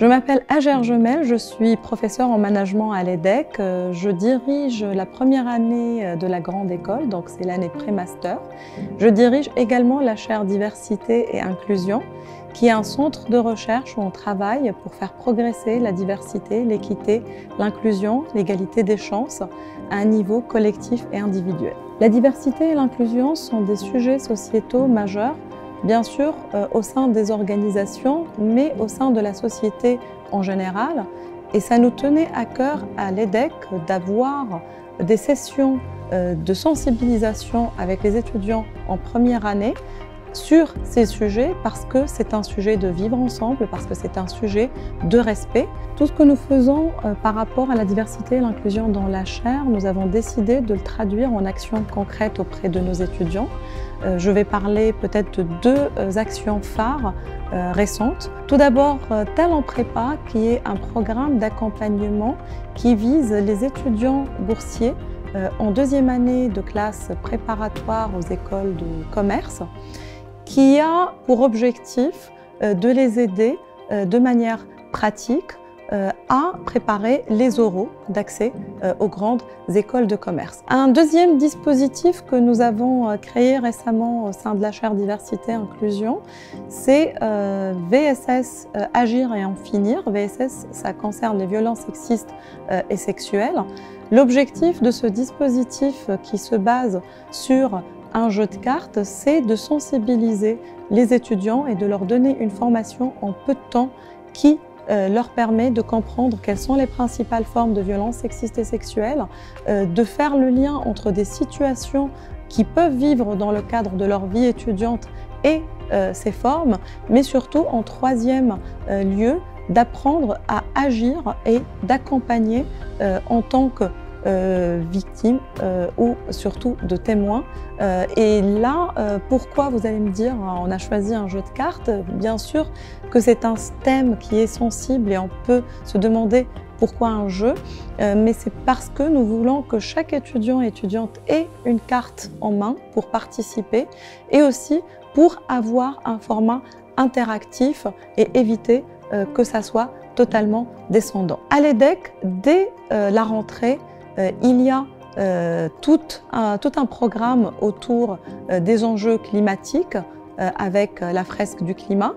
Je m'appelle Hajer Jemel, je suis professeure en management à l'EDEC. Je dirige la première année de la grande école, donc c'est l'année pré-master. Je dirige également la chaire diversité et inclusion, qui est un centre de recherche où on travaille pour faire progresser la diversité, l'équité, l'inclusion, l'égalité des chances à un niveau collectif et individuel. La diversité et l'inclusion sont des sujets sociétaux majeurs, bien sûr au sein des organisations, mais au sein de la société en général. Et ça nous tenait à cœur à l'EDEC d'avoir des sessions de sensibilisation avec les étudiants en première année sur ces sujets parce que c'est un sujet de vivre ensemble, parce que c'est un sujet de respect. Tout ce que nous faisons par rapport à la diversité et l'inclusion dans la chaire, nous avons décidé de le traduire en actions concrètes auprès de nos étudiants. Je vais parler peut-être de deux actions phares récentes. Tout d'abord, Talent Prépa, qui est un programme d'accompagnement qui vise les étudiants boursiers en deuxième année de classe préparatoire aux écoles de commerce, qui a pour objectif de les aider de manière pratique à préparer les oraux d'accès aux grandes écoles de commerce. Un deuxième dispositif que nous avons créé récemment au sein de la chaire Diversité et Inclusion, c'est VSS Agir et en finir. VSS, ça concerne les violences sexistes et sexuelles. L'objectif de ce dispositif qui se base sur un jeu de cartes, c'est de sensibiliser les étudiants et de leur donner une formation en peu de temps qui leur permet de comprendre quelles sont les principales formes de violences sexistes et sexuelles, de faire le lien entre des situations qu'ils peuvent vivre dans le cadre de leur vie étudiante et ces formes, mais surtout en troisième lieu, d'apprendre à agir et d'accompagner en tant que victimes ou surtout de témoins. Et là, pourquoi vous allez me dire, on a choisi un jeu de cartes? Bien sûr que c'est un thème qui est sensible et on peut se demander pourquoi un jeu, mais c'est parce que nous voulons que chaque étudiant et étudiante ait une carte en main pour participer et aussi pour avoir un format interactif et éviter que ça soit totalement descendant. À l'EDEC, dès la rentrée, il y a tout un programme autour des enjeux climatiques avec la fresque du climat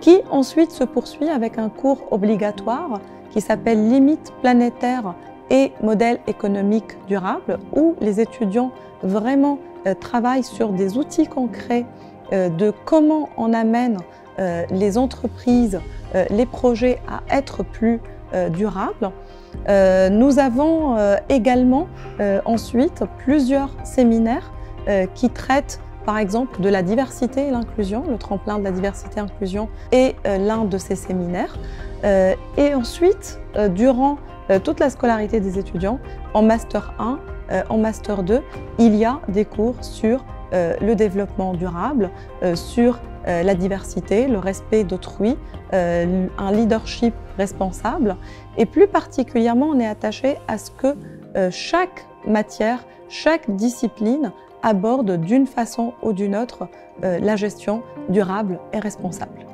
qui ensuite se poursuit avec un cours obligatoire qui s'appelle Limites planétaires et modèles économiques durables où les étudiants vraiment travaillent sur des outils concrets de comment on amène les entreprises, les projets à être plus durables. Nous avons également ensuite plusieurs séminaires qui traitent par exemple de la diversité et l'inclusion. Le tremplin de la diversité et l'inclusion est l'un de ces séminaires. Et ensuite, durant toute la scolarité des étudiants, en Master 1, en Master 2, il y a des cours sur le développement durable, sur la diversité, le respect d'autrui, un leadership responsable. Et plus particulièrement, on est attaché à ce que chaque matière, chaque discipline aborde d'une façon ou d'une autre la gestion durable et responsable.